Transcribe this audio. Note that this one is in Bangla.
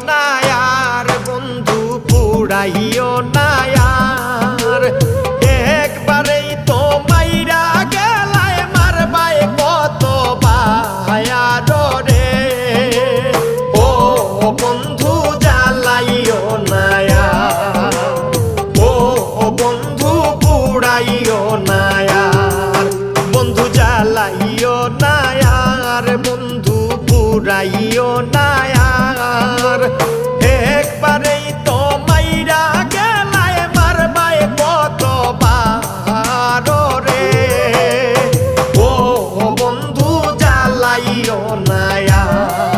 না আর বন্ধু পুরাইও না আর একবারেই তো মাইরা গেলায় মারবাই কত বায়ার রে ও বন্ধু জ্বালাইও না আর ও বন্ধু পুরাইও না আর বন্ধু জ্বালাইও না আর বন্ধু পুরাইও না আর একবারেই তো মাইরা গেলায় মারবাই কত বার রে ও বন্ধু জ্বালাইও না আর